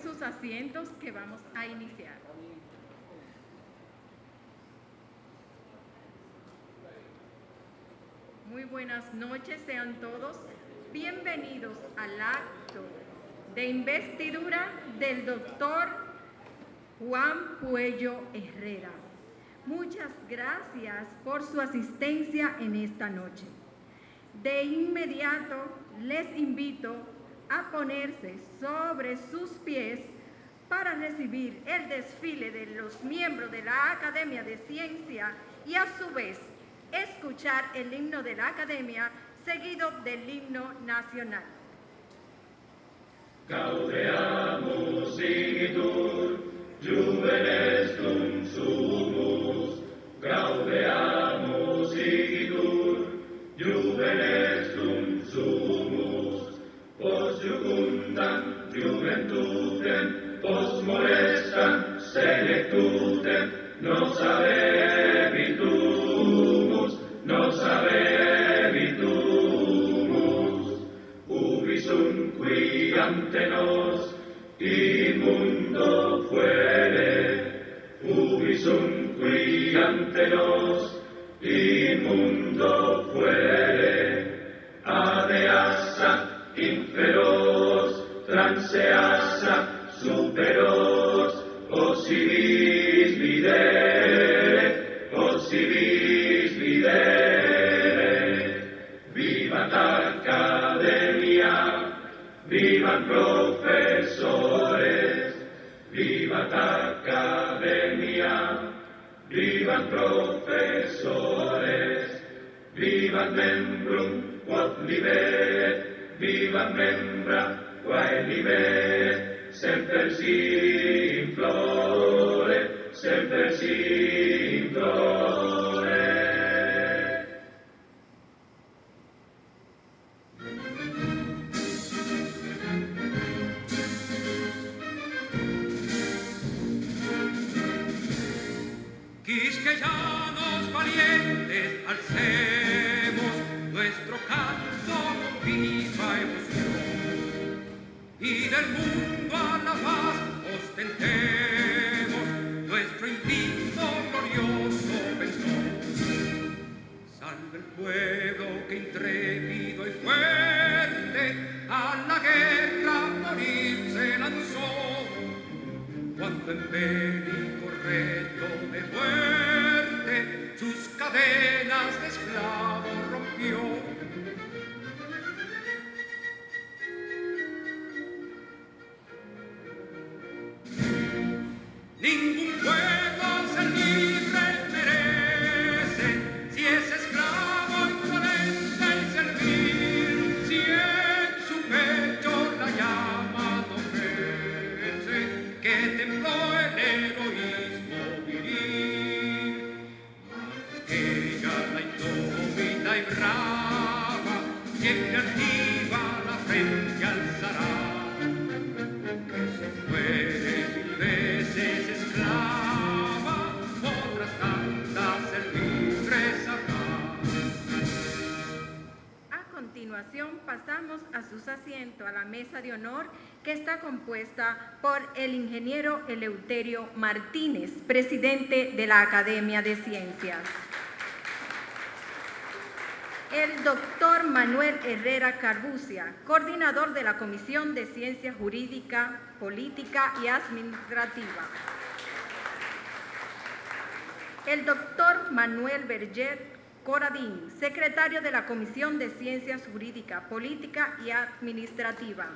sus asientos que vamos a iniciar. Muy buenas noches, sean todos bienvenidos al acto de investidura del doctor Juan Puello Herrera. Muchas gracias por su asistencia en esta noche. De inmediato les invito a ponerse sobre sus pies para recibir el desfile de los miembros de la Academia de Ciencia y a su vez escuchar el himno de la Academia seguido del himno nacional. Gaudeamus igitur, juvenes cum sumus, gaudeamus igitur, juvenes cum sumus, post jucundam juventudem, post molestam senectutem, nos habebitumus, nos habebitumus, ubi sunt qui ante nos immundo fuere, ubi sunt qui ante nos immundo fuere, adeassa inferos, transeassa superos, ossivis videre, ossivis videre, vivat Academia, vivat profesores, vivat Academia, vivat profesores, vivat membrum quod libet, vivat membra quae libet, semper si in flore, semper si in flore. Quisqueyanos valientes, alcemos nuestro canto con viva emoción, y del mundo a la paz ostentemos nuestro invicto glorioso pendón. Salve el pueblo que intrépido y fuerte a la guerra morir se lanzó, cuando en bélico reto de muerte sus cadenas de esclavo rompió. Ningún pueblo ser libre merece, si es esclavo insolente y servil, si en su pecho la llama no crece, que tembló el heroísmo viril. Mas que ella la indómita y brava, siempre altiva la frente alzará, que se muere mil veces esclava, otras tantas servir sabrá. A continuación pasamos a sus asientos a la mesa de honor que está compuesta por el ingeniero Eleuterio Martínez, presidente de la Academia de Ciencias. El doctor Manuel Herrera Carbucia, coordinador de la Comisión de Ciencia Jurídica, Política y Administrativa. El doctor Manuel Berger Coradín, secretario de la Comisión de Ciencias Jurídica, Política y Administrativa.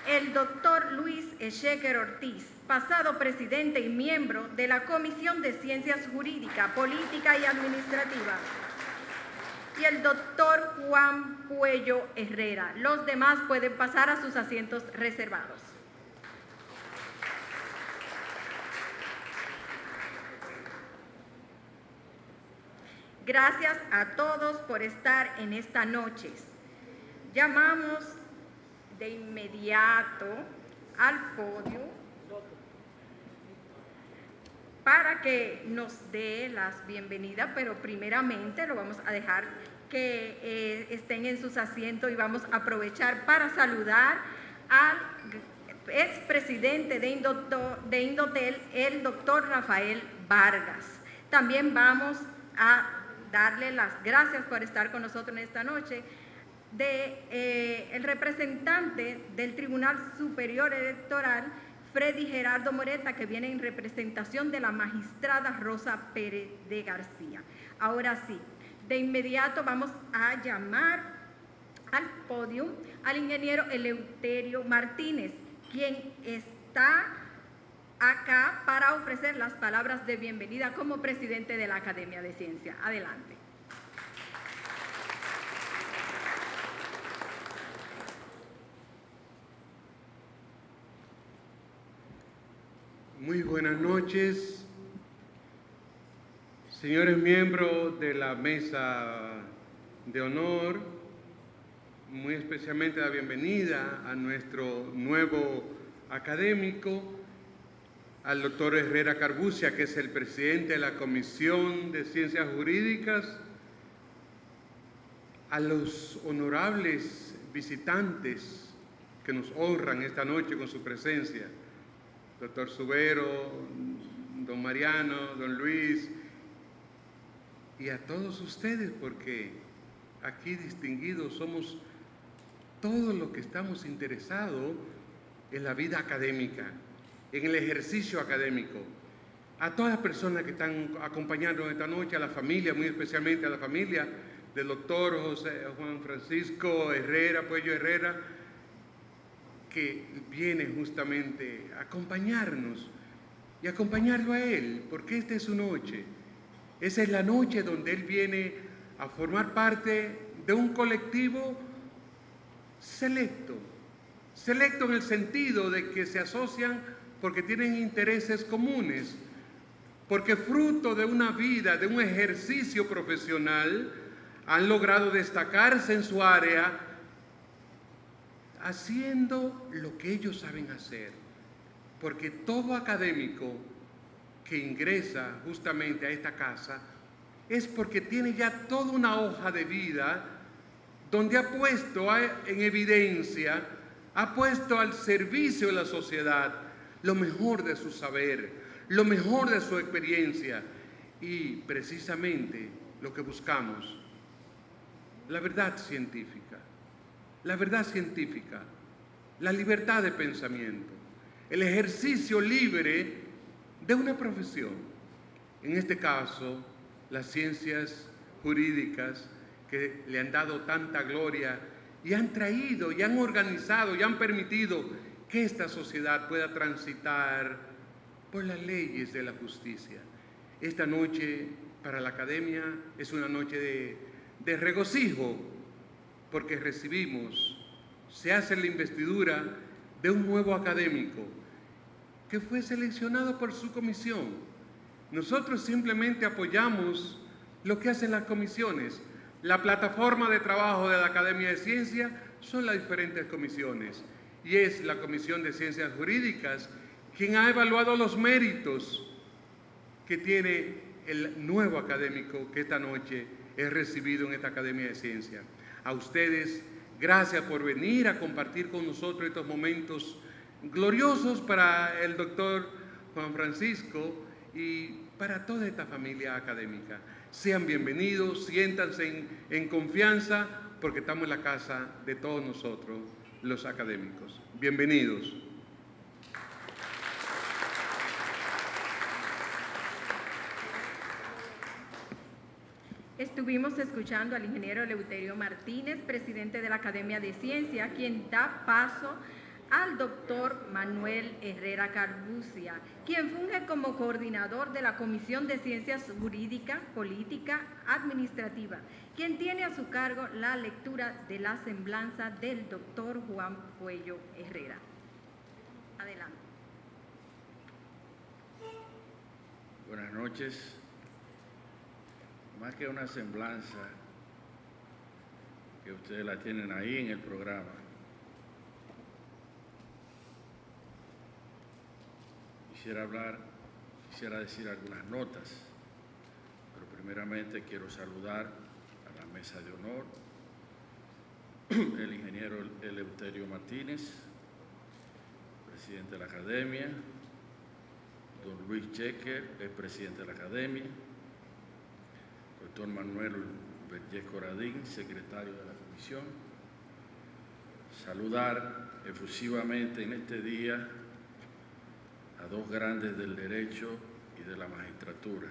El doctor Luis Echequer Ortiz, pasado presidente y miembro de la Comisión de Ciencias Jurídica, Política y Administrativa. Y el doctor Juan Puello Herrera. Los demás pueden pasar a sus asientos reservados. Gracias a todos por estar en esta noche. Llamamos de inmediato al podio para que nos dé las bienvenidas, pero primeramente lo vamos a dejar que estén en sus asientos y vamos a aprovechar para saludar al expresidente de Indotel, el doctor Rafael Vargas. También vamos a darle las gracias por estar con nosotros en esta noche el representante del Tribunal Superior Electoral, Freddy Gerardo Moreta, que viene en representación de la magistrada Rosa Pérez de García. Ahora sí, de inmediato vamos a llamar al podio al ingeniero Eleuterio Martínez, quien está acá para ofrecer las palabras de bienvenida como presidente de la Academia de Ciencia. Adelante. Muy buenas noches, señores miembros de la mesa de honor, muy especialmente la bienvenida a nuestro nuevo académico, al doctor Herrera Carbucia, que es el presidente de la Comisión de Ciencias Jurídicas, a los honorables visitantes que nos honran esta noche con su presencia, doctor Subero, don Mariano, don Luis, y a todos ustedes, porque aquí distinguidos somos todos los que estamos interesados en la vida académica, en el ejercicio académico. A todas las personas que están acompañándonos esta noche, a la familia, muy especialmente a la familia del doctor Juan Francisco Herrera, Puello Herrera, que viene justamente a acompañarnos y acompañarlo a él, porque esta es su noche. Esa es la noche donde él viene a formar parte de un colectivo selecto en el sentido de que se asocian porque tienen intereses comunes, porque fruto de una vida, de un ejercicio profesional, han logrado destacarse en su área, haciendo lo que ellos saben hacer, porque todo académico que ingresa justamente a esta casa es porque tiene ya toda una hoja de vida donde ha puesto en evidencia, ha puesto al servicio de la sociedad lo mejor de su saber, lo mejor de su experiencia y precisamente lo que buscamos, la verdad científica. La verdad científica, la libertad de pensamiento, el ejercicio libre de una profesión. En este caso, las ciencias jurídicas que le han dado tanta gloria y han traído y han organizado y han permitido que esta sociedad pueda transitar por las leyes de la justicia. Esta noche para la Academia es una noche de regocijo, porque se hace la investidura de un nuevo académico que fue seleccionado por su comisión. Nosotros simplemente apoyamos lo que hacen las comisiones. La plataforma de trabajo de la Academia de Ciencia son las diferentes comisiones y es la Comisión de Ciencias Jurídicas quien ha evaluado los méritos que tiene el nuevo académico que esta noche es recibido en esta Academia de Ciencia. A ustedes, gracias por venir a compartir con nosotros estos momentos gloriosos para el doctor Juan Francisco y para toda esta familia académica. Sean bienvenidos, siéntanse en confianza, porque estamos en la casa de todos nosotros, los académicos. Bienvenidos. Estuvimos escuchando al ingeniero Eleuterio Martínez, presidente de la Academia de Ciencia, quien da paso al doctor Manuel Herrera Carbucia, quien funge como coordinador de la Comisión de Ciencias Jurídica, Política, Administrativa, quien tiene a su cargo la lectura de la semblanza del doctor Juan Puello Herrera. Adelante. Buenas noches. Más que una semblanza, que ustedes la tienen ahí en el programa, quisiera decir algunas notas, pero primeramente quiero saludar a a la mesa de honor, el ingeniero Eleuterio Martínez, presidente de la Academia, don Luis Checker, el presidente de la Academia, doctor Manuel Vergés Coradín, secretario de la Comisión. Saludar efusivamente en este día a dos grandes del derecho y de la magistratura,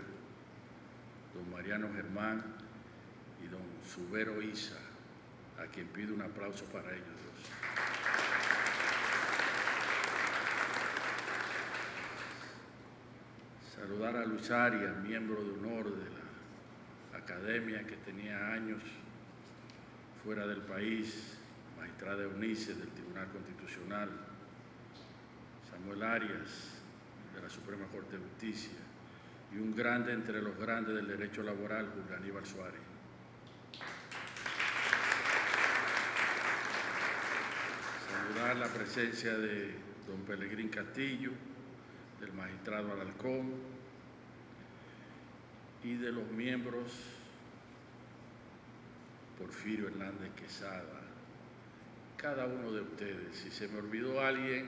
don Mariano Germán y don Subero Isa, a quien pido un aplauso para ellos dos. Saludar a Luis Arias, miembro de honor de la Academia, que tenía años fuera del país, magistrada Eunice del Tribunal Constitucional, Samuel Arias, de la Suprema Corte de Justicia, y un grande entre los grandes del derecho laboral, Julio Aníbal Suárez. Saludar la presencia de don Pelegrín Castillo, del magistrado Alarcón y de los miembros Porfirio Hernández Quesada, cada uno de ustedes. Si se me olvidó alguien,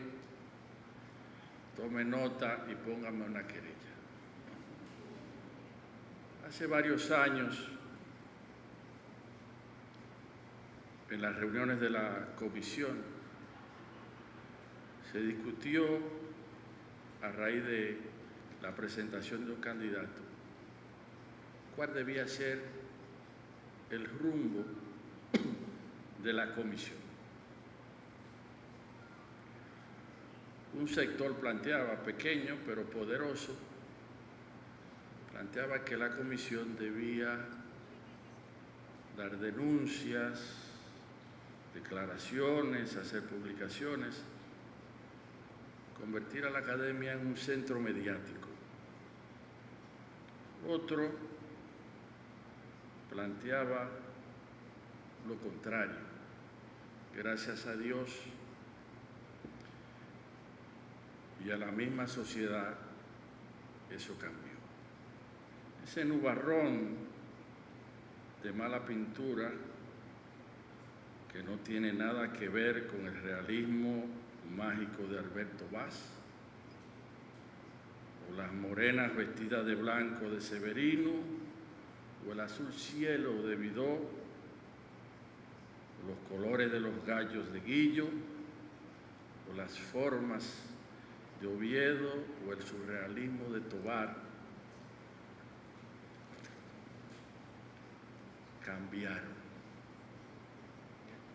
tome nota y póngame una querella. Hace varios años, en las reuniones de la comisión, se discutió a raíz de la presentación de un candidato cuál debía ser el rumbo de la comisión. Un sector planteaba, pequeño pero poderoso, planteaba que la comisión debía dar denuncias, declaraciones, hacer publicaciones, convertir a la Academia en un centro mediático. Otro planteaba lo contrario. Gracias a Dios y a la misma sociedad, eso cambió. Ese nubarrón de mala pintura que no tiene nada que ver con el realismo mágico de Alberto Vaz, o las morenas vestidas de blanco de Severino, o el azul cielo de Vidó, o los colores de los gallos de Guillo, o las formas de Oviedo, o el surrealismo de Tobar, cambiaron.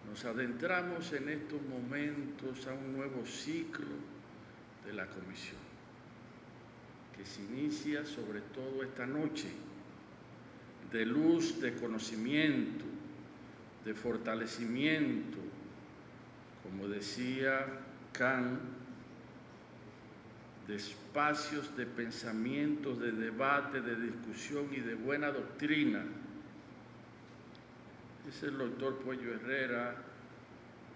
Nos adentramos en estos momentos a un nuevo ciclo de la comisión, que se inicia sobre todo esta noche, de luz, de conocimiento, de fortalecimiento, como decía Kant, de espacios de pensamiento, de debate, de discusión y de buena doctrina. Es el doctor Puello Herrera,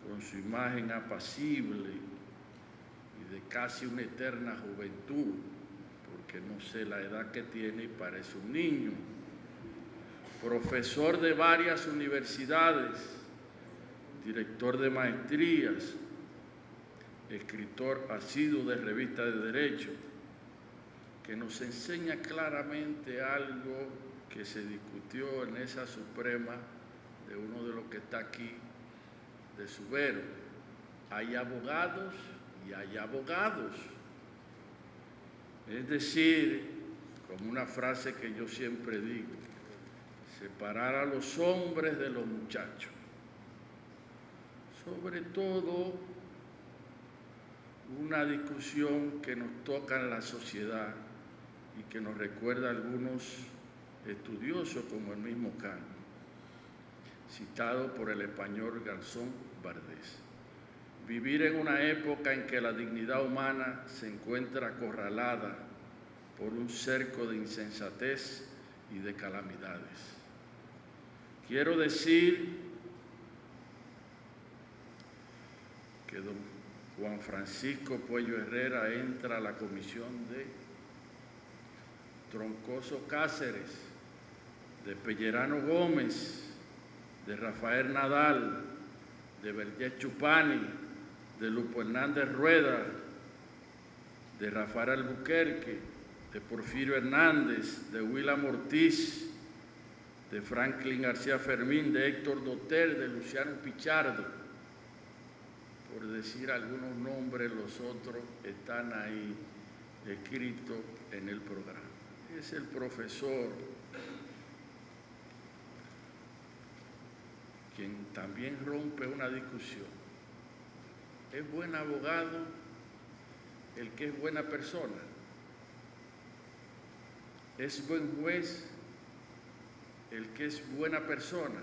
con su imagen apacible y de casi una eterna juventud, porque no sé la edad que tiene y parece un niño. Profesor de varias universidades, director de maestrías, escritor asiduo de revistas de derecho, que nos enseña claramente algo que se discutió en esa Suprema de uno de los que está aquí, de Subero. Hay abogados y hay abogados. Es decir, como una frase que yo siempre digo, separar a los hombres de los muchachos. Sobre todo, una discusión que nos toca en la sociedad y que nos recuerda a algunos estudiosos como el mismo Kant, citado por el español Garzón Bardés. Vivir en una época en que la dignidad humana se encuentra acorralada por un cerco de insensatez y de calamidades. Quiero decir que don Juan Francisco Puello Herrera entra a la comisión de Troncoso Cáceres, de Pellerano Gómez, de Rafael Nadal, de Berger Chupani, de Lupo Hernández Rueda, de Rafael Albuquerque, de Porfirio Hernández, de William Ortiz, de Franklin García Fermín, de Héctor Dotel, de Luciano Pichardo, por decir algunos nombres, los otros están ahí escritos en el programa. Es el profesor quien también rompe una discusión. ¿Es buen abogado el que es buena persona? ¿Es buen juez el que es buena persona?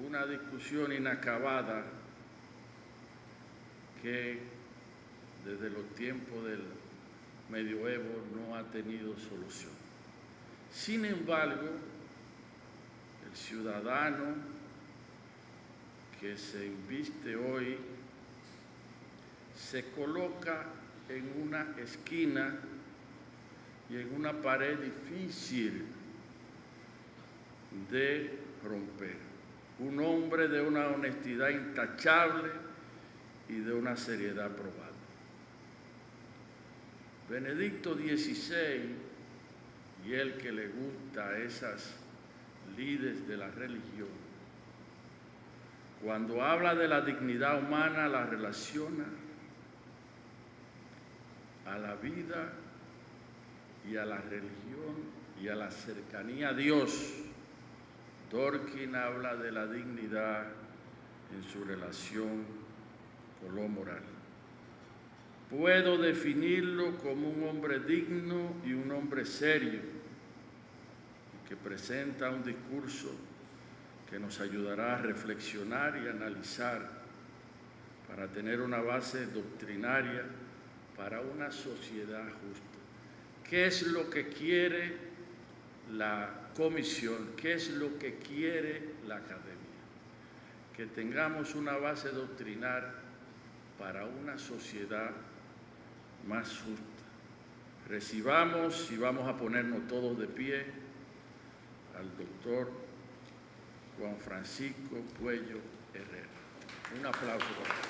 Una discusión inacabada que desde los tiempos del medioevo no ha tenido solución. Sin embargo, el ciudadano que se inviste hoy se coloca en una esquina y en una pared difícil de romper. Un hombre de una honestidad intachable y de una seriedad probada. Benedicto XVI, y el que le gusta a esas líderes de la religión, cuando habla de la dignidad humana, la relaciona a la vida y a la religión y a la cercanía a Dios. Dworkin habla de la dignidad en su relación con lo moral. Puedo definirlo como un hombre digno y un hombre serio, que presenta un discurso que nos ayudará a reflexionar y analizar para tener una base doctrinaria para una sociedad justa. ¿Qué es lo que quiere la comisión? ¿Qué es lo que quiere la academia? Que tengamos una base doctrinal para una sociedad más justa. Recibamos y vamos a ponernos todos de pie al doctor Juan Francisco Puello Herrera. Un aplauso para él.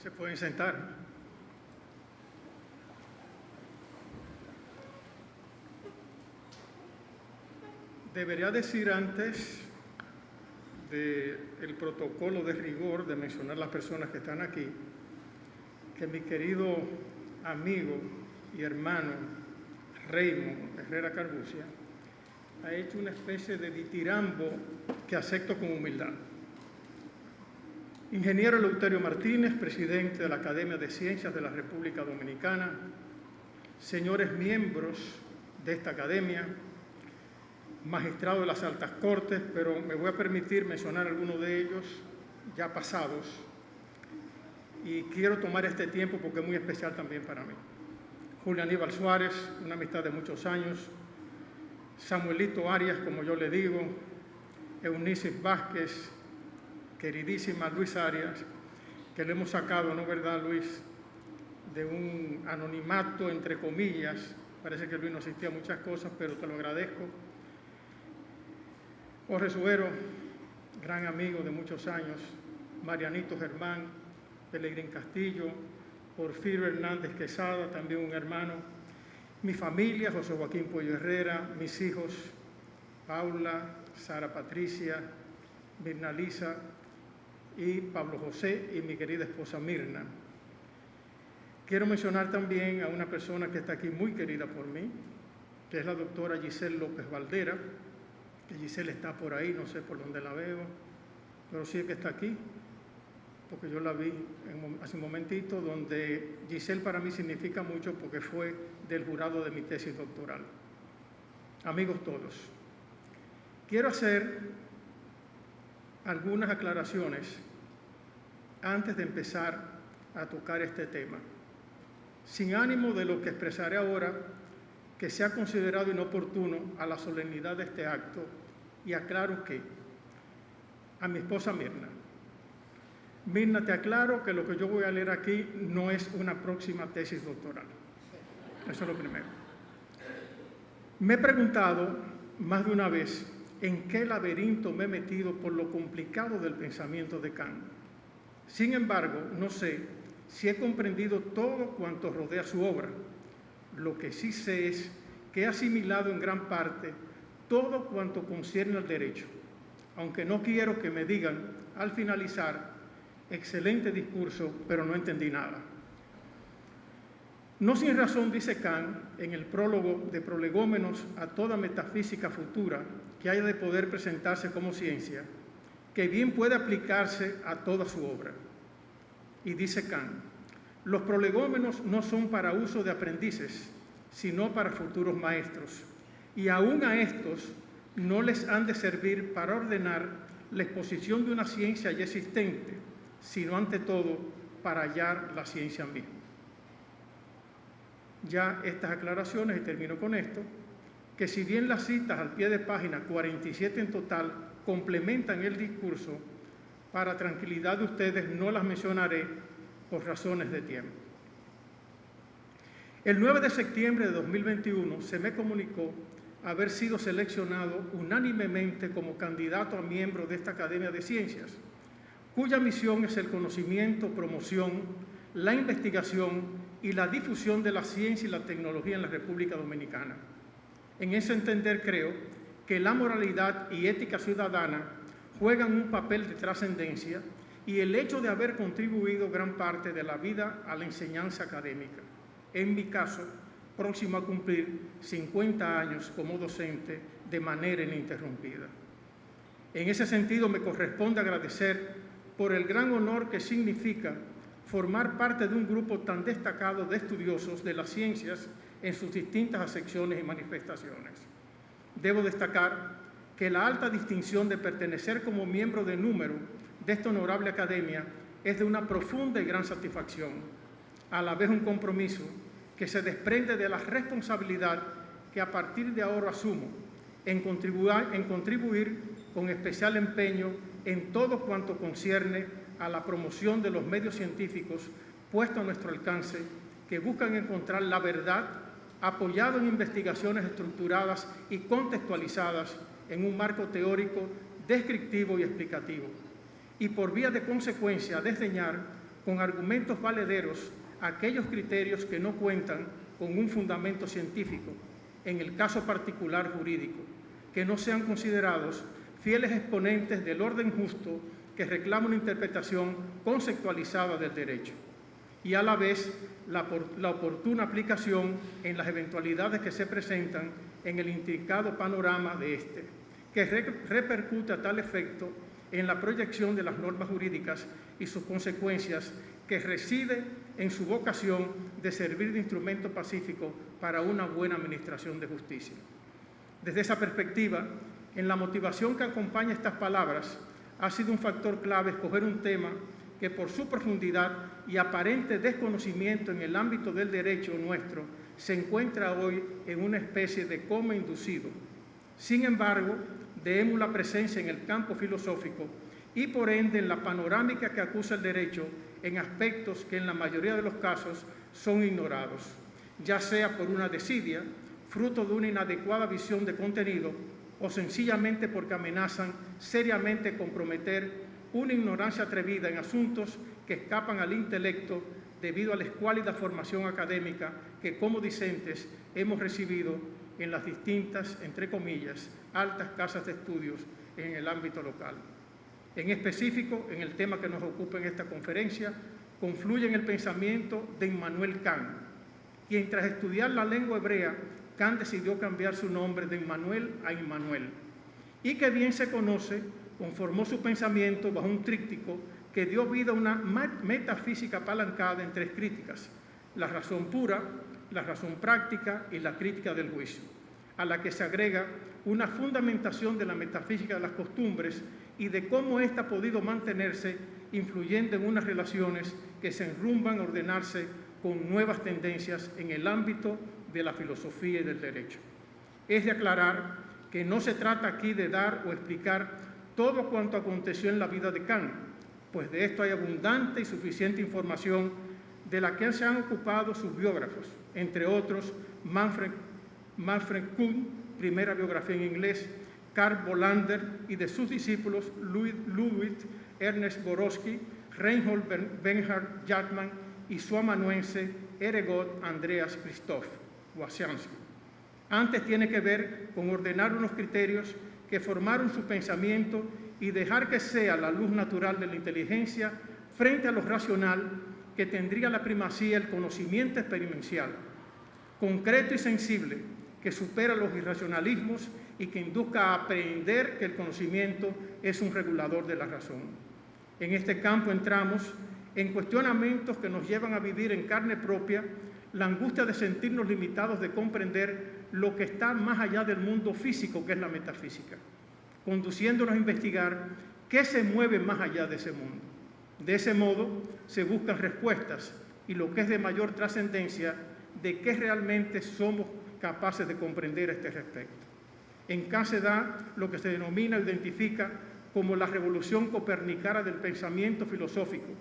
Se pueden sentar. Debería decir antes del protocolo de rigor de mencionar las personas que están aquí, que mi querido amigo y hermano Raymond Herrera Carbucia ha hecho una especie de ditirambo que acepto con humildad. Ingeniero Eleuterio Martínez, presidente de la Academia de Ciencias de la República Dominicana, señores miembros de esta academia, magistrado de las altas cortes, pero me voy a permitir mencionar algunos de ellos ya pasados y quiero tomar este tiempo porque es muy especial también para mí. Julio Aníbal Suárez, una amistad de muchos años, Samuelito Arias, como yo le digo, Eunices Vázquez, queridísima Luis Arias, que le hemos sacado, ¿no verdad, Luis?, de un anonimato, entre comillas. Parece que Luis no asistía a muchas cosas, pero te lo agradezco. Jorge Suero, gran amigo de muchos años, Marianito Germán, Pelegrín Castillo, Porfirio Hernández Quesada, también un hermano, mi familia, José Joaquín Puello Herrera, mis hijos, Paula, Sara Patricia, Mirna Lisa y Pablo José y mi querida esposa Mirna. Quiero mencionar también a una persona que está aquí muy querida por mí, que es la doctora Giselle López Valdera, que Giselle está por ahí, no sé por dónde la veo, pero sí es que está aquí, porque yo la vi hace un momentito, donde Giselle para mí significa mucho porque fue del jurado de mi tesis doctoral. Amigos todos, quiero hacer algunas aclaraciones antes de empezar a tocar este tema, sin ánimo de lo que expresaré ahora, que sea considerado inoportuno a la solemnidad de este acto, y aclaro que a mi esposa Mirna Mirna, te aclaro que lo que yo voy a leer aquí no es una próxima tesis doctoral. Eso es lo primero. Me he preguntado más de una vez en qué laberinto me he metido por lo complicado del pensamiento de Kant. Sin embargo, no sé si he comprendido todo cuanto rodea su obra. Lo que sí sé es que he asimilado en gran parte todo cuanto concierne al derecho, aunque no quiero que me digan al finalizar: excelente discurso, pero no entendí nada. No sin razón dice Kant en el prólogo de Prolegómenos a toda metafísica futura que haya de poder presentarse como ciencia, que bien puede aplicarse a toda su obra. Y dice Kant: los prolegómenos no son para uso de aprendices, sino para futuros maestros, y aún a estos no les han de servir para ordenar la exposición de una ciencia ya existente, sino ante todo para hallar la ciencia misma. Ya estas aclaraciones, y termino con esto, que si bien las citas al pie de página, 47 en total, complementan el discurso, para tranquilidad de ustedes no las mencionaré por razones de tiempo. El 9 de septiembre de 2021 se me comunicó haber sido seleccionado unánimemente como candidato a miembro de esta Academia de Ciencias, cuya misión es el conocimiento, promoción, la investigación y la difusión de la ciencia y la tecnología en la República Dominicana. En ese entender creo que la moralidad y ética ciudadana juegan un papel de trascendencia y el hecho de haber contribuido gran parte de la vida a la enseñanza académica. En mi caso, próximo a cumplir 50 años como docente de manera ininterrumpida. En ese sentido, me corresponde agradecer por el gran honor que significa formar parte de un grupo tan destacado de estudiosos de las ciencias en sus distintas acepciones y manifestaciones. Debo destacar que la alta distinción de pertenecer como miembro de número de esta honorable academia es de una profunda y gran satisfacción, a la vez un compromiso que se desprende de la responsabilidad que a partir de ahora asumo en contribuir con especial empeño en todo cuanto concierne a la promoción de los medios científicos puestos a nuestro alcance, que buscan encontrar la verdad apoyado en investigaciones estructuradas y contextualizadas en un marco teórico, descriptivo y explicativo, y por vía de consecuencia desdeñar con argumentos valederos aquellos criterios que no cuentan con un fundamento científico, en el caso particular jurídico, que no sean considerados fieles exponentes del orden justo que reclama una interpretación conceptualizada del derecho, y a la vez la oportuna aplicación en las eventualidades que se presentan en el intrincado panorama de este, que repercute a tal efecto en la proyección de las normas jurídicas y sus consecuencias, que reside en su vocación de servir de instrumento pacífico para una buena administración de justicia. Desde esa perspectiva, en la motivación que acompaña estas palabras, ha sido un factor clave escoger un tema que por su profundidad y aparente desconocimiento en el ámbito del derecho nuestro se encuentra hoy en una especie de coma inducido. Sin embargo, de émula presencia en el campo filosófico y por ende en la panorámica que acusa el derecho en aspectos que en la mayoría de los casos son ignorados, ya sea por una desidia, fruto de una inadecuada visión de contenido, o sencillamente porque amenazan seriamente comprometer una ignorancia atrevida en asuntos que escapan al intelecto debido a la escuálida formación académica que como discentes hemos recibido en las distintas, entre comillas, altas casas de estudios en el ámbito local. En específico, en el tema que nos ocupa en esta conferencia, confluye en el pensamiento de Immanuel Kant, quien tras estudiar la lengua hebrea, Kant decidió cambiar su nombre de Immanuel a Immanuel, y que bien se conoce, conformó su pensamiento bajo un tríptico que dio vida a una metafísica apalancada en tres críticas: la razón pura, la razón práctica y la crítica del juicio, a la que se agrega una fundamentación de la metafísica de las costumbres y de cómo ésta ha podido mantenerse influyendo en unas relaciones que se enrumban a ordenarse con nuevas tendencias en el ámbito de la filosofía y del derecho. Es de aclarar que no se trata aquí de dar o explicar todo cuanto aconteció en la vida de Kant, pues de esto hay abundante y suficiente información de la que se han ocupado sus biógrafos, entre otros Manfred Kuhn, primera biografía en inglés, Karl Bolander, y de sus discípulos Ludwig Ernest Borowski, Reinhold Bernhard Jackman y su amanuense Eregot Andreas Christoph Wasianski. Antes tiene que ver con ordenar unos criterios que formaron su pensamiento y dejar que sea la luz natural de la inteligencia frente a lo racional, que tendría la primacía el conocimiento experiencial, concreto y sensible, que supera los irracionalismos y que induzca a aprender que el conocimiento es un regulador de la razón. En este campo entramos en cuestionamientos que nos llevan a vivir en carne propia la angustia de sentirnos limitados de comprender lo que está más allá del mundo físico, que es la metafísica, conduciéndonos a investigar qué se mueve más allá de ese mundo. De ese modo se buscan respuestas y, lo que es de mayor trascendencia, de qué realmente somos capaces de comprender a este respecto. En Kant se da lo que se denomina o identifica como la revolución copernicana del pensamiento filosófico,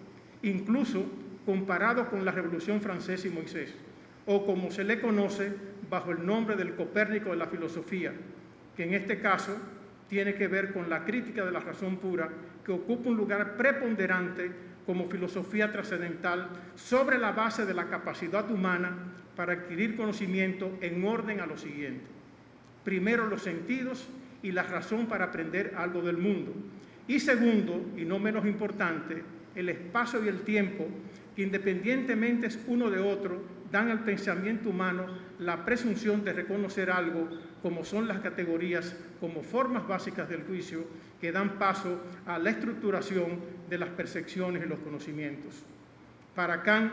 incluso comparado con la Revolución Francesa y Moisés, o como se le conoce bajo el nombre del Copérnico de la filosofía, que en este caso tiene que ver con la crítica de la razón pura, que ocupa un lugar preponderante como filosofía trascendental sobre la base de la capacidad humana para adquirir conocimiento en orden a lo siguiente. Primero, los sentidos y la razón para aprender algo del mundo. Y segundo, y no menos importante, el espacio y el tiempo, que independientemente es uno de otro, dan al pensamiento humano la presunción de reconocer algo, como son las categorías como formas básicas del juicio, que dan paso a la estructuración de las percepciones y los conocimientos. Para Kant,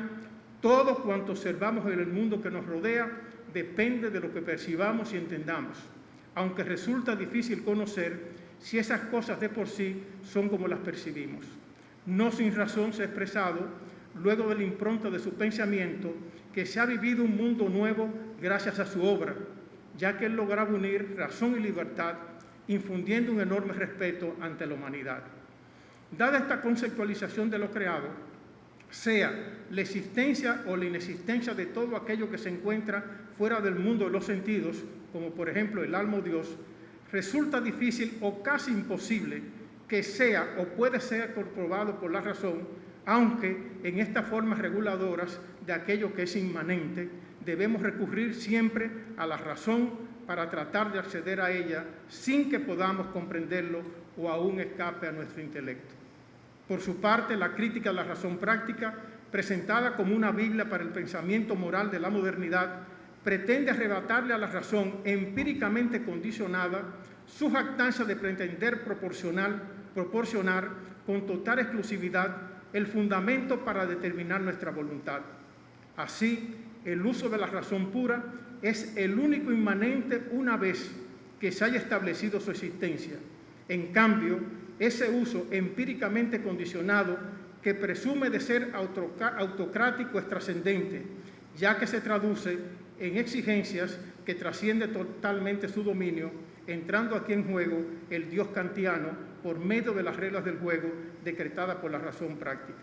todo cuanto observamos en el mundo que nos rodea depende de lo que percibamos y entendamos, aunque resulta difícil conocer si esas cosas de por sí son como las percibimos. No sin razón se ha expresado, luego de la impronta de su pensamiento, que se ha vivido un mundo nuevo gracias a su obra, ya que él lograba unir razón y libertad, infundiendo un enorme respeto ante la humanidad. Dada esta conceptualización de lo creado, sea la existencia o la inexistencia de todo aquello que se encuentra fuera del mundo de los sentidos, como por ejemplo el alma o Dios, resulta difícil o casi imposible que sea o puede ser comprobado por la razón, aunque en estas formas reguladoras de aquello que es inmanente, debemos recurrir siempre a la razón para tratar de acceder a ella sin que podamos comprenderlo o aún escape a nuestro intelecto. Por su parte, la crítica a la razón práctica, presentada como una Biblia para el pensamiento moral de la modernidad, pretende arrebatarle a la razón empíricamente condicionada su jactancia de pretender proporcionar con total exclusividad el fundamento para determinar nuestra voluntad. Así, el uso de la razón pura es el único inmanente una vez que se haya establecido su existencia. En cambio, ese uso empíricamente condicionado, que presume de ser autocrático, es trascendente, ya que se traduce en exigencias que trascienden totalmente su dominio, entrando aquí en juego el Dios kantiano por medio de las reglas del juego decretadas por la razón práctica.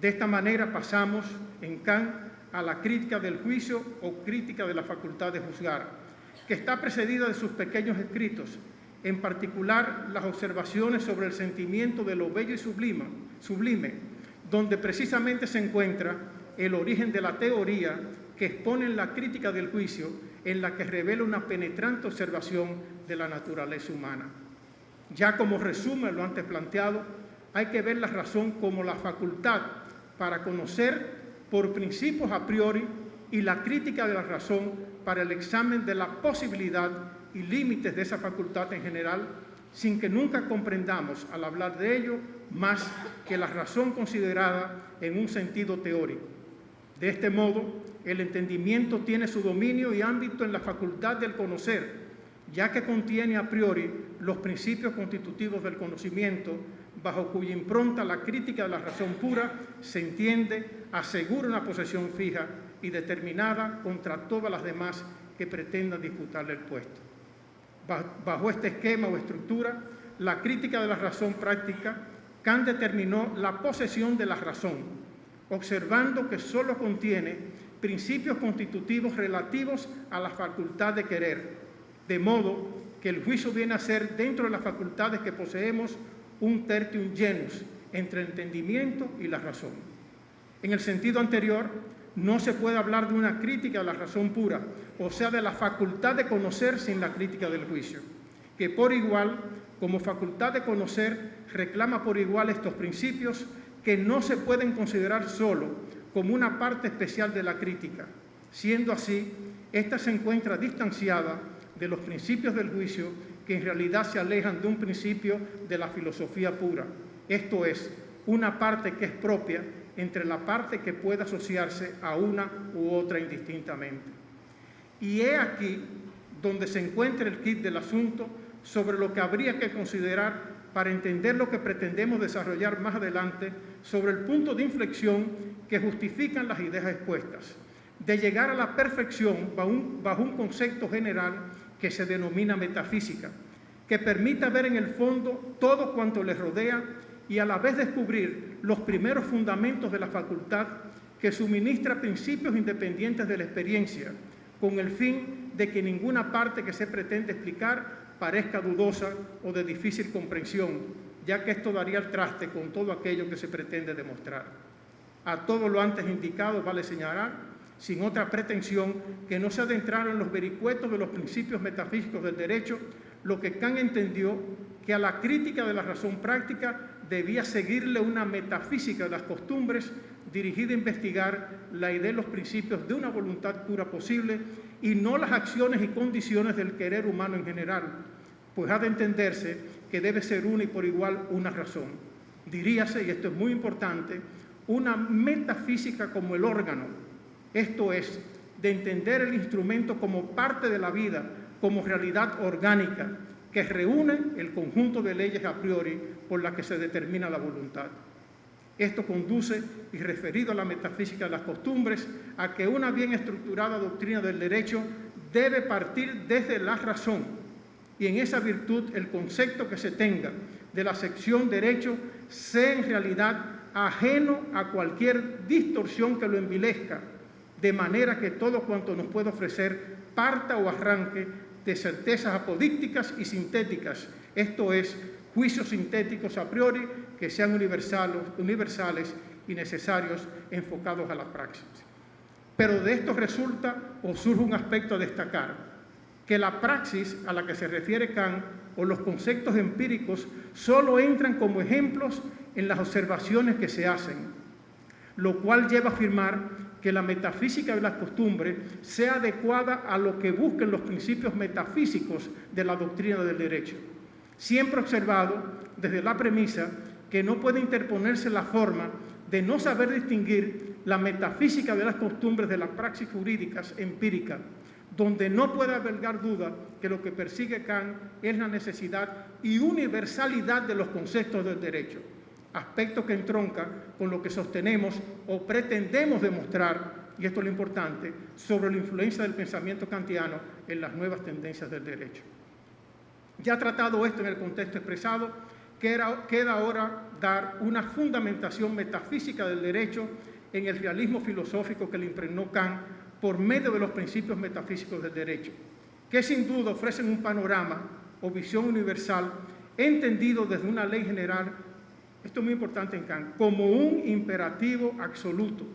De esta manera pasamos en Kant a la crítica del juicio o crítica de la facultad de juzgar, que está precedida de sus pequeños escritos, en particular las observaciones sobre el sentimiento de lo bello y sublime, donde precisamente se encuentra el origen de la teoría que expone en la crítica del juicio, en la que revela una penetrante observación de la naturaleza humana. Ya como resumen lo antes planteado, hay que ver la razón como la facultad para conocer por principios a priori y la crítica de la razón para el examen de la posibilidad y límites de esa facultad en general, sin que nunca comprendamos al hablar de ello más que la razón considerada en un sentido teórico. De este modo, el entendimiento tiene su dominio y ámbito en la facultad del conocer, ya que contiene a priori los principios constitutivos del conocimiento, bajo cuya impronta la crítica de la razón pura se entiende, asegura una posesión fija y determinada contra todas las demás que pretendan disputarle el puesto. Bajo este esquema o estructura, la crítica de la razón práctica Kant determinó la posesión de la razón, observando que sólo contiene principios constitutivos relativos a la facultad de querer, de modo que el juicio viene a ser, dentro de las facultades que poseemos, un tertium genus entre el entendimiento y la razón. En el sentido anterior, no se puede hablar de una crítica de la razón pura, o sea, de la facultad de conocer sin la crítica del juicio, que por igual, como facultad de conocer, reclama por igual estos principios que no se pueden considerar solo como una parte especial de la crítica. Siendo así, ésta se encuentra distanciada de los principios del juicio que en realidad se alejan de un principio de la filosofía pura, esto es, una parte que es propia entre la parte que puede asociarse a una u otra indistintamente. Y he aquí donde se encuentra el quid del asunto sobre lo que habría que considerar para entender lo que pretendemos desarrollar más adelante sobre el punto de inflexión que justifican las ideas expuestas, de llegar a la perfección bajo un concepto general que se denomina metafísica, que permita ver en el fondo todo cuanto le rodea y a la vez descubrir los primeros fundamentos de la facultad que suministra principios independientes de la experiencia, con el fin de que ninguna parte que se pretende explicar parezca dudosa o de difícil comprensión, ya que esto daría el traste con todo aquello que se pretende demostrar. A todo lo antes indicado vale señalar, sin otra pretensión, que no se adentraron en los vericuetos de los principios metafísicos del derecho, lo que Kant entendió que a la crítica de la razón práctica debía seguirle una metafísica de las costumbres dirigida a investigar la idea y los principios de una voluntad pura posible y no las acciones y condiciones del querer humano en general, pues ha de entenderse que debe ser una y por igual una razón. Diríase, y esto es muy importante, una metafísica como el órgano, esto es, de entender el instrumento como parte de la vida, como realidad orgánica, que reúne el conjunto de leyes a priori por las que se determina la voluntad. Esto conduce, y referido a la metafísica de las costumbres, a que una bien estructurada doctrina del derecho debe partir desde la razón, y en esa virtud el concepto que se tenga de la sección derecho sea en realidad ajeno a cualquier distorsión que lo envilezca, de manera que todo cuanto nos puede ofrecer parta o arranque de certezas apodícticas y sintéticas, esto es, juicios sintéticos a priori que sean universales y necesarios enfocados a la praxis. Pero de esto resulta o surge un aspecto a destacar, que la praxis a la que se refiere Kant o los conceptos empíricos solo entran como ejemplos en las observaciones que se hacen, lo cual lleva a afirmar que la metafísica de las costumbres sea adecuada a lo que busquen los principios metafísicos de la doctrina del derecho, siempre observado desde la premisa que no puede interponerse la forma de no saber distinguir la metafísica de las costumbres de las praxis jurídicas empíricas, donde no puede albergar duda que lo que persigue Kant es la necesidad y universalidad de los conceptos del derecho, aspecto que entronca con lo que sostenemos o pretendemos demostrar, y esto es lo importante, sobre la influencia del pensamiento kantiano en las nuevas tendencias del derecho. Ya tratado esto en el contexto expresado, queda ahora dar una fundamentación metafísica del derecho en el realismo filosófico que le impregnó Kant por medio de los principios metafísicos del derecho, que sin duda ofrecen un panorama o visión universal entendido desde una ley general, esto es muy importante en Kant, como un imperativo absoluto,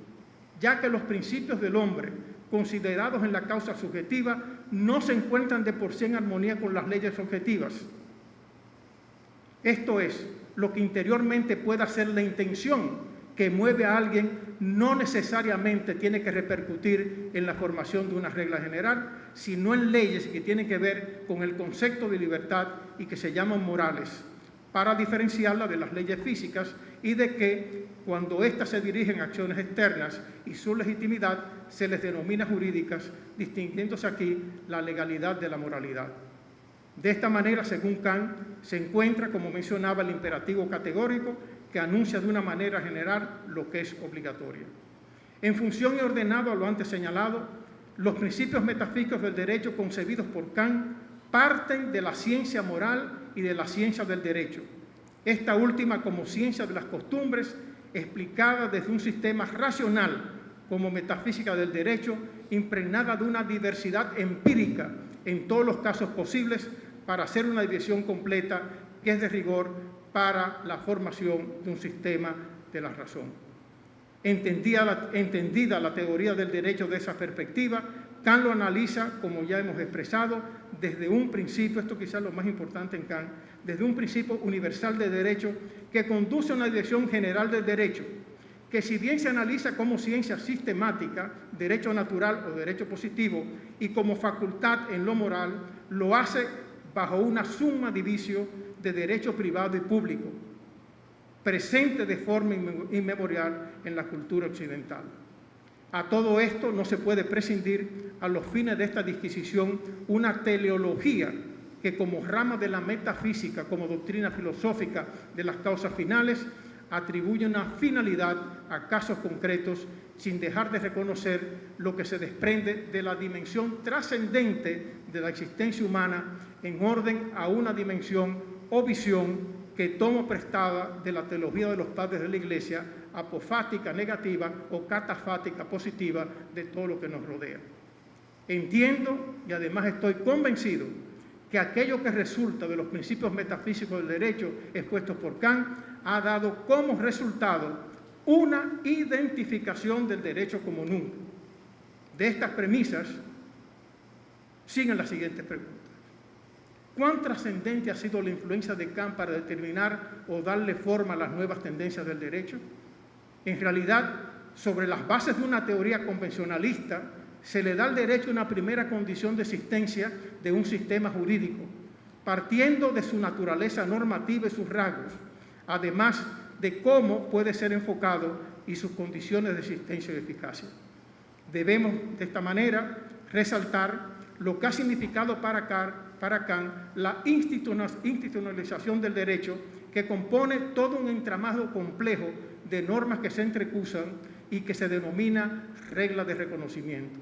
ya que los principios del hombre, considerados en la causa subjetiva, no se encuentran de por sí en armonía con las leyes objetivas. Esto es, lo que interiormente pueda ser la intención que mueve a alguien no necesariamente tiene que repercutir en la formación de una regla general, sino en leyes que tienen que ver con el concepto de libertad y que se llaman morales, para diferenciarla de las leyes físicas y de que, cuando éstas se dirigen a acciones externas y su legitimidad, se les denomina jurídicas, distinguiéndose aquí la legalidad de la moralidad. De esta manera, según Kant, se encuentra, como mencionaba, el imperativo categórico que anuncia de una manera general lo que es obligatorio. En función y ordenado a lo antes señalado, los principios metafísicos del derecho concebidos por Kant parten de la ciencia moral y de la ciencia del derecho, esta última como ciencia de las costumbres, explicada desde un sistema racional como metafísica del derecho, impregnada de una diversidad empírica en todos los casos posibles para hacer una división completa que es de rigor para la formación de un sistema de la razón. Entendida la teoría del derecho de esa perspectiva, Kant lo analiza, como ya hemos expresado, desde un principio, esto quizás es lo más importante en Kant, desde un principio universal de derecho que conduce a una dirección general del derecho, que si bien se analiza como ciencia sistemática, derecho natural o derecho positivo, y como facultad en lo moral, lo hace bajo una summa divisio de derecho privado y público, presente de forma inmemorial en la cultura occidental. A todo esto no se puede prescindir, a los fines de esta disquisición, una teleología que como rama de la metafísica, como doctrina filosófica de las causas finales, atribuye una finalidad a casos concretos sin dejar de reconocer lo que se desprende de la dimensión trascendente de la existencia humana en orden a una dimensión o visión que tomo prestada de la teología de los padres de la Iglesia, apofática negativa o catafática positiva de todo lo que nos rodea. Entiendo y además estoy convencido que aquello que resulta de los principios metafísicos del derecho expuestos por Kant ha dado como resultado una identificación del derecho como nunca. De estas premisas siguen las siguientes preguntas. ¿Cuán trascendente ha sido la influencia de Kant para determinar o darle forma a las nuevas tendencias del derecho? En realidad, sobre las bases de una teoría convencionalista, se le da al derecho una primera condición de existencia de un sistema jurídico, partiendo de su naturaleza normativa y sus rasgos, además de cómo puede ser enfocado y sus condiciones de existencia y eficacia. Debemos, de esta manera, resaltar lo que ha significado para Kant la institucionalización del derecho, que compone todo un entramado complejo de normas que se entrecruzan y que se denomina regla de reconocimiento.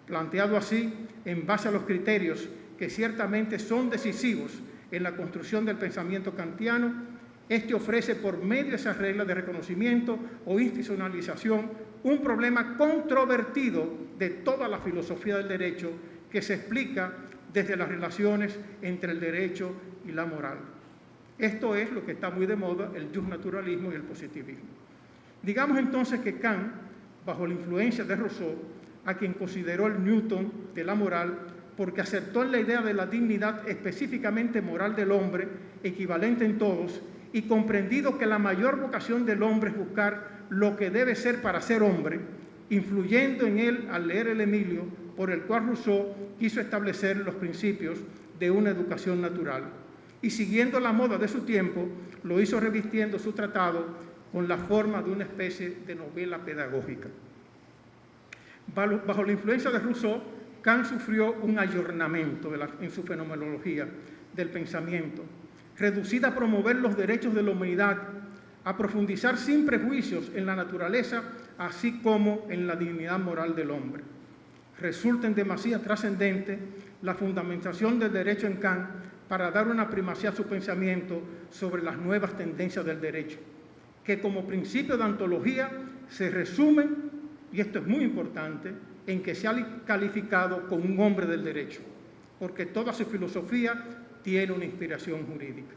Planteado así, en base a los criterios que ciertamente son decisivos en la construcción del pensamiento kantiano, este ofrece por medio de esas reglas de reconocimiento o institucionalización un problema controvertido de toda la filosofía del derecho que se explica desde las relaciones entre el derecho y la moral. Esto es lo que está muy de moda, el justnaturalismo y el positivismo. Digamos entonces que Kant, bajo la influencia de Rousseau, a quien consideró el Newton de la moral, porque aceptó en la idea de la dignidad específicamente moral del hombre, equivalente en todos, y comprendido que la mayor vocación del hombre es buscar lo que debe ser para ser hombre, influyendo en él al leer el Emilio, por el cual Rousseau quiso establecer los principios de una educación natural. Y siguiendo la moda de su tiempo, lo hizo revistiendo su tratado con la forma de una especie de novela pedagógica. Bajo la influencia de Rousseau, Kant sufrió un ayornamiento en su fenomenología del pensamiento, reducida a promover los derechos de la humanidad, a profundizar sin prejuicios en la naturaleza, así como en la dignidad moral del hombre. Resulta en demasía trascendente la fundamentación del derecho en Kant para dar una primacía a su pensamiento sobre las nuevas tendencias del derecho, que como principio de antología se resumen, y esto es muy importante, en que se ha calificado como un hombre del derecho, porque toda su filosofía tiene una inspiración jurídica.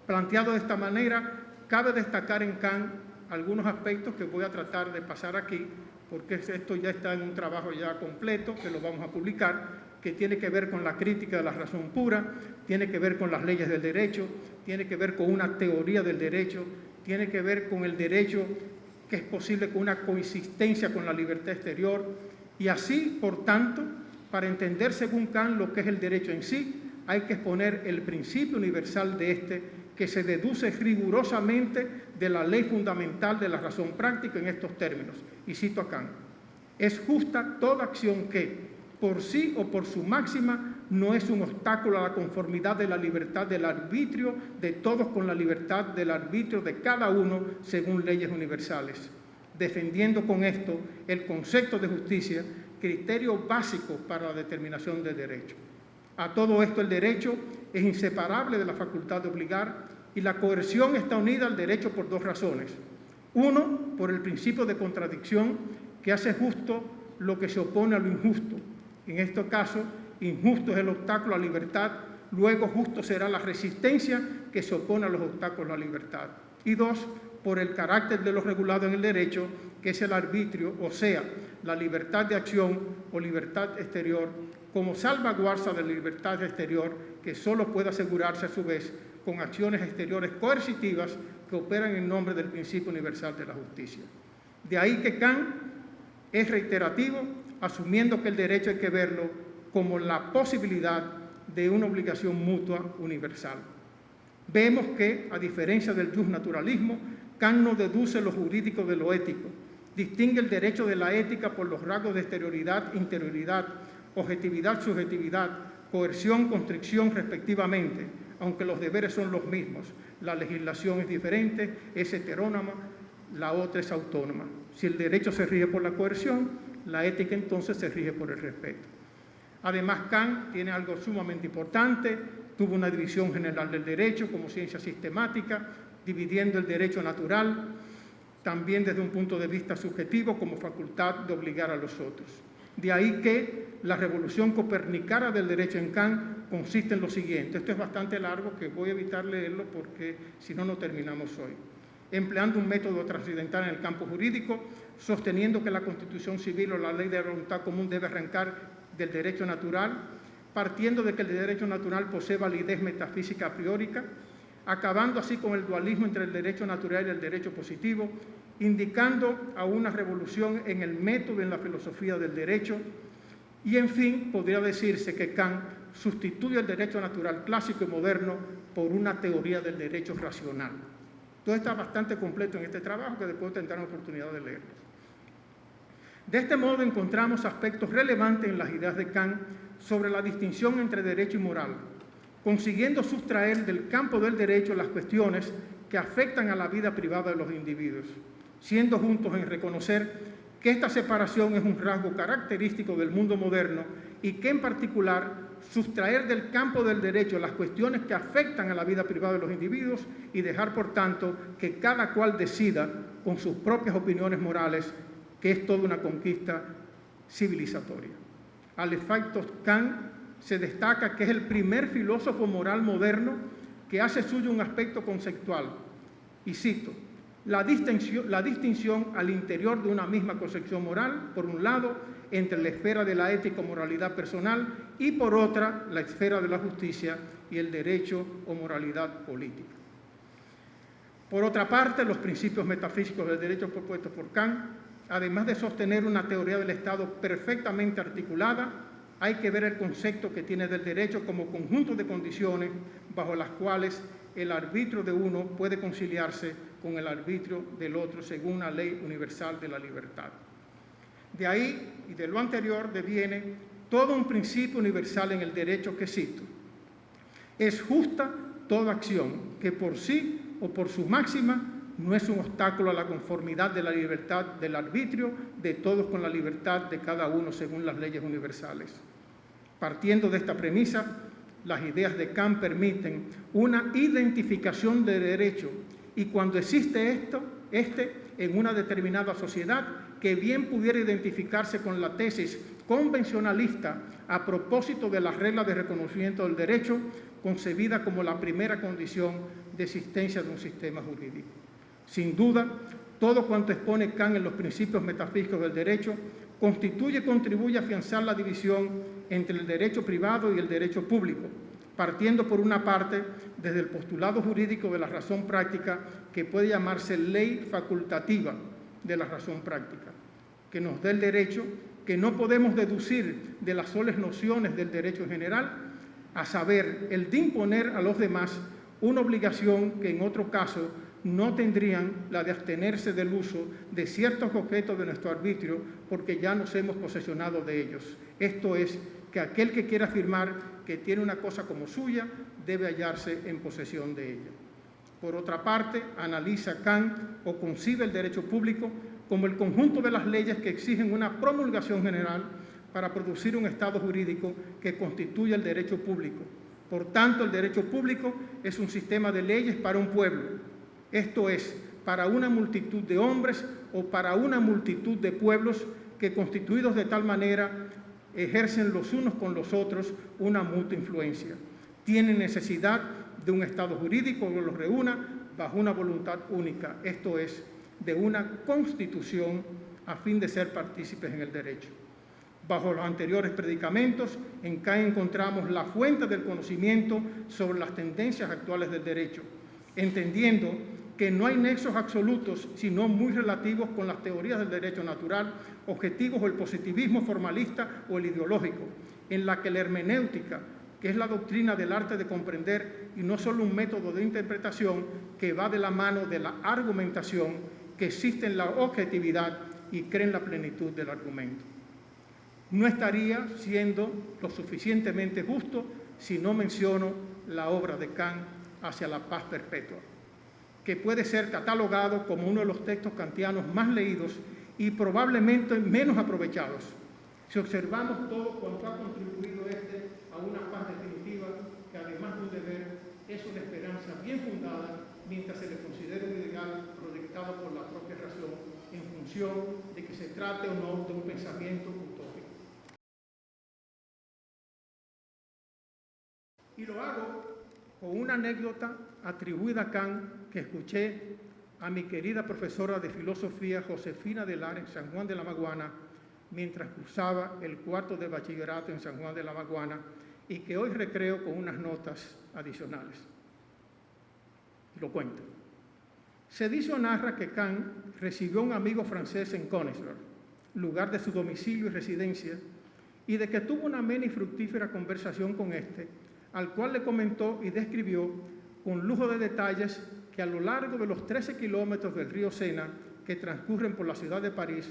Planteado de esta manera, cabe destacar en Kant algunos aspectos que voy a tratar de pasar aquí, porque esto ya está en un trabajo ya completo, que lo vamos a publicar, que tiene que ver con la crítica de la razón pura, tiene que ver con las leyes del derecho, tiene que ver con una teoría del derecho, tiene que ver con el derecho que es posible con una coexistencia con la libertad exterior, y así, por tanto, para entender según Kant lo que es el derecho en sí, hay que exponer el principio universal de este, que se deduce rigurosamente de la ley fundamental de la razón práctica en estos términos. Y cito a Kant: es justa toda acción que, por sí o por su máxima, no es un obstáculo a la conformidad de la libertad del arbitrio de todos con la libertad del arbitrio de cada uno según leyes universales, defendiendo con esto el concepto de justicia, criterio básico para la determinación del derecho. A todo esto, el derecho es inseparable de la facultad de obligar, y la coerción está unida al derecho por dos razones. Uno, por el principio de contradicción que hace justo lo que se opone a lo injusto. En este caso, injusto es el obstáculo a la libertad, luego justo será la resistencia que se opone a los obstáculos a la libertad. Y dos, por el carácter de lo regulado en el derecho, que es el arbitrio, o sea, la libertad de acción o libertad exterior, como salvaguarda de la libertad exterior, que solo puede asegurarse a su vez con acciones exteriores coercitivas que operan en nombre del principio universal de la justicia. De ahí que Kant es reiterativo, asumiendo que el derecho hay que verlo como la posibilidad de una obligación mutua universal. Vemos que, a diferencia del justnaturalismo, Kant no deduce lo jurídico de lo ético, distingue el derecho de la ética por los rasgos de exterioridad, interioridad, objetividad, subjetividad, coerción, constricción respectivamente, aunque los deberes son los mismos. La legislación es diferente, es heterónoma, la otra es autónoma. Si el derecho se rige por la coerción, la ética entonces se rige por el respeto. Además, Kant tiene algo sumamente importante, tuvo una división general del derecho como ciencia sistemática, dividiendo el derecho natural, también desde un punto de vista subjetivo como facultad de obligar a los otros. De ahí que la revolución copernicana del derecho en Kant consiste en lo siguiente. Esto es bastante largo, que voy a evitar leerlo porque si no, no terminamos hoy. Empleando un método trascendental en el campo jurídico, sosteniendo que la Constitución Civil o la ley de voluntad común debe arrancar del derecho natural, partiendo de que el derecho natural posee validez metafísica a priori, acabando así con el dualismo entre el derecho natural y el derecho positivo, indicando a una revolución en el método y en la filosofía del derecho, y en fin, podría decirse que Kant sustituye el derecho natural clásico y moderno por una teoría del derecho racional. Todo está bastante completo en este trabajo, que después tendrán la oportunidad de leerlo. De este modo encontramos aspectos relevantes en las ideas de Kant sobre la distinción entre derecho y moral, consiguiendo sustraer del campo del derecho las cuestiones que afectan a la vida privada de los individuos, siendo juntos en reconocer que esta separación es un rasgo característico del mundo moderno y que en particular sustraer del campo del derecho las cuestiones que afectan a la vida privada de los individuos y dejar, por tanto, que cada cual decida con sus propias opiniones morales, que es toda una conquista civilizatoria. Al efecto, Kant se destaca que es el primer filósofo moral moderno que hace suyo un aspecto conceptual, y cito, la distinción al interior de una misma concepción moral, por un lado, entre la esfera de la ética o moralidad personal y por otra, la esfera de la justicia y el derecho o moralidad política. Por otra parte, los principios metafísicos del derecho propuestos por Kant, además de sostener una teoría del Estado perfectamente articulada, hay que ver el concepto que tiene del derecho como conjunto de condiciones bajo las cuales el arbitrio de uno puede conciliarse con el arbitrio del otro según la ley universal de la libertad. De ahí y de lo anterior deviene todo un principio universal en el derecho que cito. Es justa toda acción que por sí o por su máxima no es un obstáculo a la conformidad de la libertad del arbitrio de todos con la libertad de cada uno según las leyes universales. Partiendo de esta premisa, las ideas de Kant permiten una identificación de derecho y cuando existe en una determinada sociedad que bien pudiera identificarse con la tesis convencionalista a propósito de las reglas de reconocimiento del derecho, concebida como la primera condición de existencia de un sistema jurídico. Sin duda, todo cuanto expone Kant en los principios metafísicos del derecho contribuye a afianzar la división entre el derecho privado y el derecho público, partiendo por una parte desde el postulado jurídico de la razón práctica que puede llamarse ley facultativa de la razón práctica, que nos da el derecho que no podemos deducir de las solas nociones del derecho en general, a saber, el de imponer a los demás una obligación que en otro caso no tendrían la de abstenerse del uso de ciertos objetos de nuestro arbitrio porque ya nos hemos posesionado de ellos. Esto es, que aquel que quiera afirmar que tiene una cosa como suya debe hallarse en posesión de ella. Por otra parte, analiza Kant o concibe el derecho público como el conjunto de las leyes que exigen una promulgación general para producir un estado jurídico que constituya el derecho público, Por tanto, el derecho público es un sistema de leyes para un pueblo, esto es, para una multitud de hombres o para una multitud de pueblos que, constituidos de tal manera, ejercen los unos con los otros una mutua influencia. Tienen necesidad de un Estado jurídico que los reúna bajo una voluntad única, esto es, de una constitución a fin de ser partícipes en el derecho. Bajo los anteriores predicamentos, en CAN encontramos la fuente del conocimiento sobre las tendencias actuales del derecho, entendiendo que no hay nexos absolutos, sino muy relativos con las teorías del derecho natural, objetivos o el positivismo formalista o el ideológico, en la que la hermenéutica, que es la doctrina del arte de comprender y no solo un método de interpretación que va de la mano de la argumentación, que existe en la objetividad y cree en la plenitud del argumento. No estaría siendo lo suficientemente justo si no menciono la obra de Kant Hacia la paz perpetua, que puede ser catalogado como uno de los textos kantianos más leídos y probablemente menos aprovechados. Si observamos todo cuanto ha contribuido este a una paz definitiva, que además de un deber, es una esperanza bien fundada, mientras se le considere un ideal proyectado por la propia razón, en función de que se trate o no de un pensamiento utópico. Y lo hago con una anécdota atribuida a Kant que escuché a mi querida profesora de filosofía Josefina de Lara en San Juan de la Maguana mientras cursaba el cuarto de bachillerato en San Juan de la Maguana y que hoy recreo con unas notas adicionales. Lo cuento. Se dice o narra que Kant recibió a un amigo francés en Königsberg, lugar de su domicilio y residencia, y de que tuvo una amena y fructífera conversación con éste, al cual le comentó y describió con lujo de detalles que a lo largo de los 13 kilómetros del río Sena que transcurren por la ciudad de París,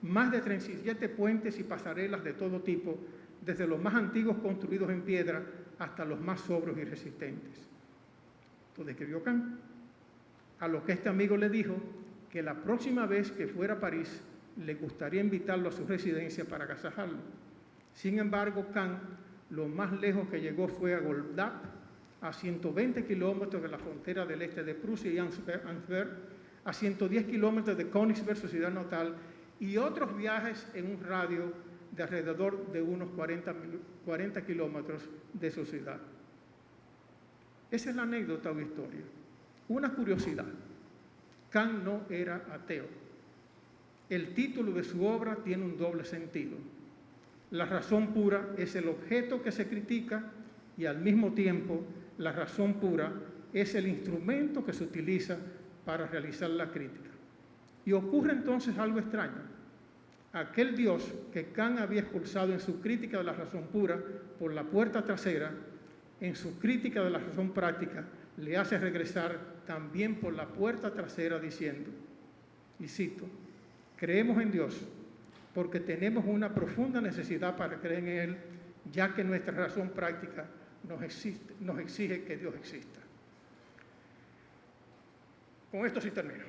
más de 37 puentes y pasarelas de todo tipo, desde los más antiguos construidos en piedra hasta los más sobrios y resistentes. Esto describió Kant. A lo que este amigo le dijo que la próxima vez que fuera a París le gustaría invitarlo a su residencia para agasajarlo. Sin embargo, Kant lo más lejos que llegó fue a Goldap, a 120 kilómetros de la frontera del este de Prusia y Ansberg, a 110 kilómetros de Königsberg, su ciudad natal, y otros viajes en un radio de alrededor de unos 40 kilómetros de su ciudad. Esa es la anécdota o historia. Una curiosidad, Kant no era ateo. El título de su obra tiene un doble sentido. La razón pura es el objeto que se critica y al mismo tiempo la razón pura es el instrumento que se utiliza para realizar la crítica. Y ocurre entonces algo extraño. Aquel Dios que Kant había expulsado en su crítica de la razón pura por la puerta trasera, en su crítica de la razón práctica, le hace regresar también por la puerta trasera diciendo, y cito, creemos en Dios porque tenemos una profunda necesidad para creer en Él, ya que nuestra razón práctica nos exige que Dios exista. Con esto sí termino.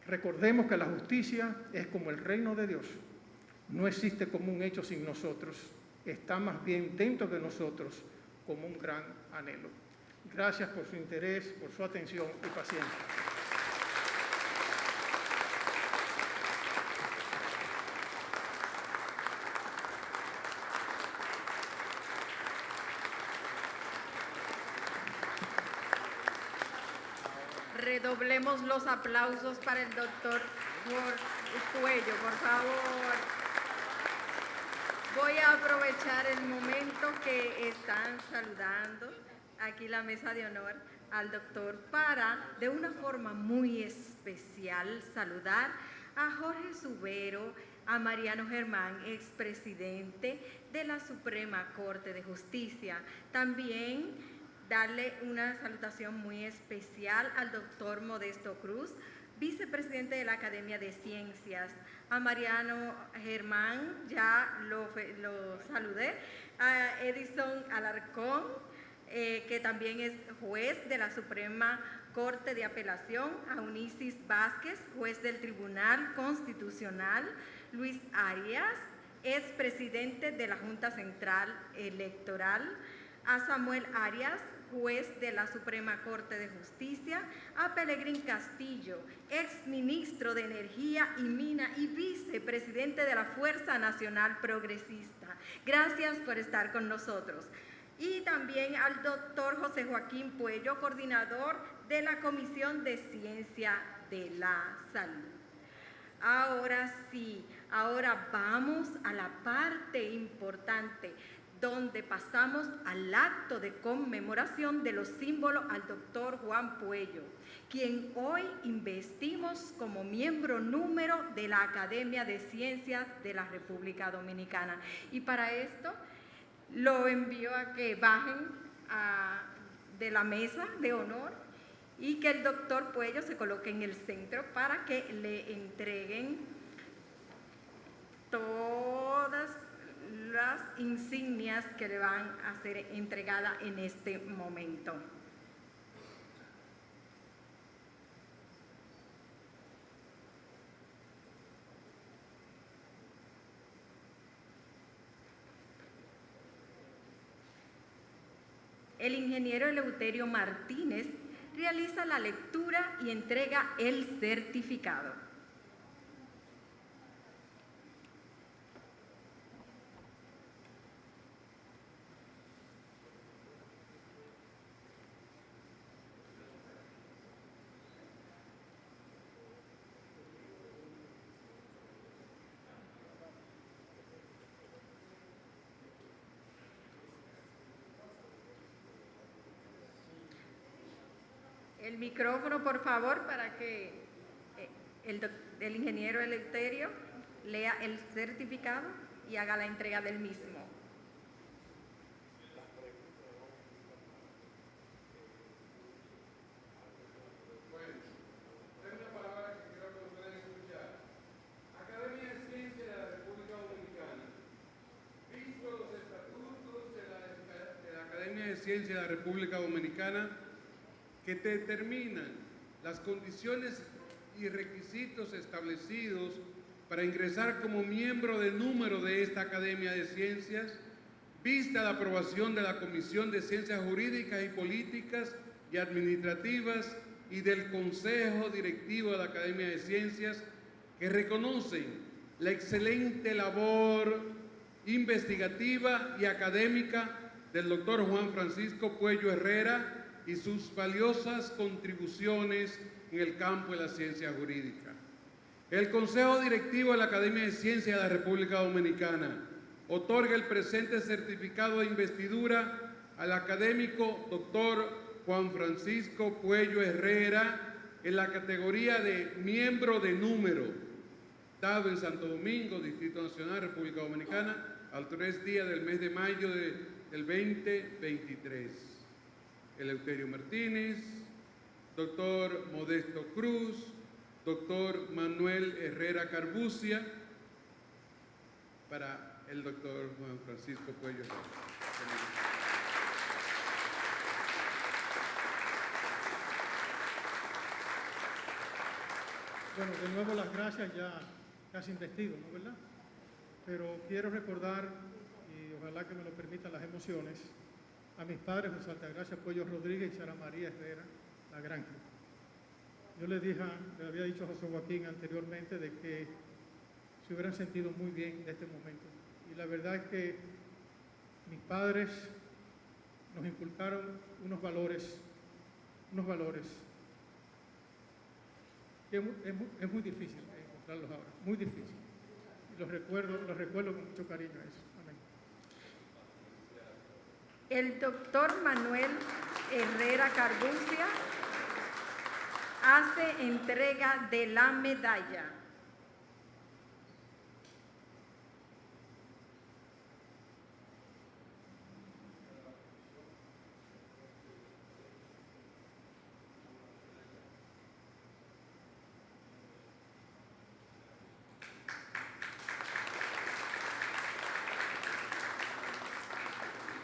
Recordemos que la justicia es como el reino de Dios. No existe como un hecho sin nosotros, está más bien dentro de nosotros como un gran anhelo. Gracias por su interés, por su atención y paciencia. Redoblemos los aplausos para el doctor Puello, por favor. Voy a aprovechar el momento que están saludando aquí la mesa de honor al doctor para, de una forma muy especial, saludar a Jorge Subero, a Mariano Germán, expresidente de la Suprema Corte de Justicia. También darle una salutación muy especial al doctor Modesto Cruz, vicepresidente de la Academia de Ciencias. A Mariano Germán ya lo saludé. A Edison Alarcón, que también es juez de la Suprema Corte de Apelación. A Unisis Vázquez, juez del Tribunal Constitucional. Luis Arias, es presidente de la Junta Central Electoral. a Samuel Arias, juez de la Suprema Corte de Justicia, a Pelegrín Castillo, exministro de Energía y Mina y vicepresidente de la Fuerza Nacional Progresista. Gracias por estar con nosotros. Y también al doctor José Joaquín Puello, coordinador de la Comisión de Ciencia de la Salud. Ahora sí, ahora vamos a la parte importante, donde pasamos al acto de conmemoración de los símbolos al doctor Juan Puello, quien hoy investimos como miembro número de la Academia de Ciencias de la República Dominicana. Y para esto lo envío a que bajen de la mesa de honor y que el doctor Puello se coloque en el centro para que le entreguen todas las insignias que le van a ser entregadas en este momento. El ingeniero Eleuterio Martínez realiza la lectura y entrega el certificado. El micrófono, por favor, para que el ingeniero Eleuterio lea el certificado y haga la entrega del mismo. Bueno, es una palabra que creo que ustedes escuchar. Academia de Ciencias de la República Dominicana. Visto los estatutos de la Academia de Ciencias de la República Dominicana, que determinan las condiciones y requisitos establecidos para ingresar como miembro de número de esta Academia de Ciencias, vista la aprobación de la Comisión de Ciencias Jurídicas y Políticas y Administrativas y del Consejo Directivo de la Academia de Ciencias, que reconocen la excelente labor investigativa y académica del doctor Juan Francisco Puello Herrera y sus valiosas contribuciones en el campo de la ciencia jurídica. El Consejo Directivo de la Academia de Ciencias de la República Dominicana otorga el presente certificado de investidura al académico doctor Juan Francisco Puello Herrera en la categoría de miembro de número, dado en Santo Domingo, Distrito Nacional, República Dominicana, al 3 días del mes de mayo del 2023. Eleuterio Martínez, doctor Modesto Cruz, doctor Manuel Herrera Carbucia, para el doctor Juan Francisco Puello Herrera. Bueno, de nuevo las gracias, ya casi investido, ¿no, verdad? Pero quiero recordar, y ojalá que me lo permitan las emociones, a mis padres, José Altagracia Puello Rodríguez y Sara María Herrera La Granja. Yo le había dicho a José Joaquín anteriormente de que se hubieran sentido muy bien en este momento. Y la verdad es que mis padres nos inculcaron unos valores que es muy difícil encontrarlos ahora, muy difícil. Y los recuerdo con mucho cariño a eso. Amén. El doctor Manuel Herrera Carbucia hace entrega de la medalla.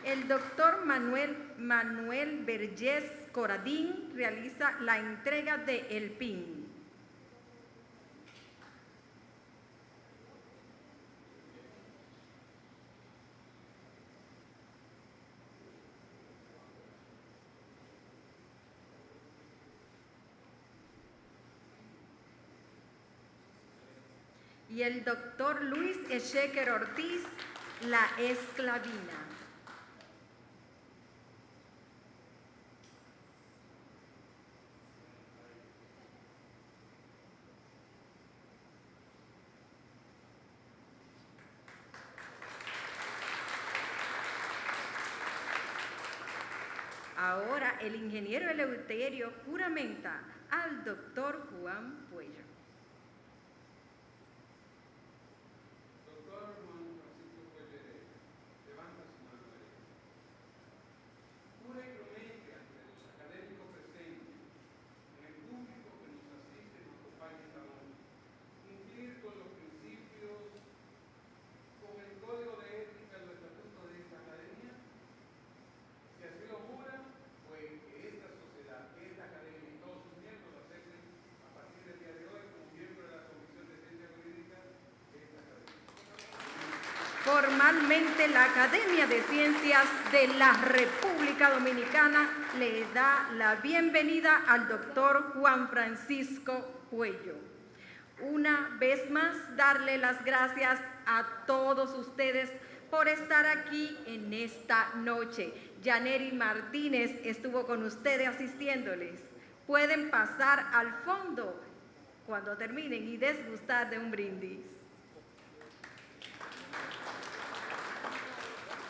El doctor Manuel Vergés Coradín realiza la entrega de el PIN. y el doctor Luis Echequer Ortiz, la esclavina. Ahora el ingeniero Eleuterio juramenta al doctor Juan Puello. Doctor Juan Francisco Puello, levanta su mano derecha. Jura y promete ante los académicos presentes, en el público que nos asiste y nos acompaña esta noche, cumplir con los principios, con el código de ética y los estatutos de esta academia. Si así lo jura, pues que esta sociedad, que esta academia y todos sus miembros lo acepten a partir del día de hoy como miembro de la Comisión de Ciencia Jurídica de esta academia. Formalmente, la Academia de Ciencias de la República Dominicana le da la bienvenida al doctor Juan Francisco Puello. Una vez más, darle las gracias a todos ustedes por estar aquí en esta noche. Yaneri Martínez estuvo con ustedes asistiéndoles. Pueden pasar al fondo cuando terminen y disfrutar de un brindis.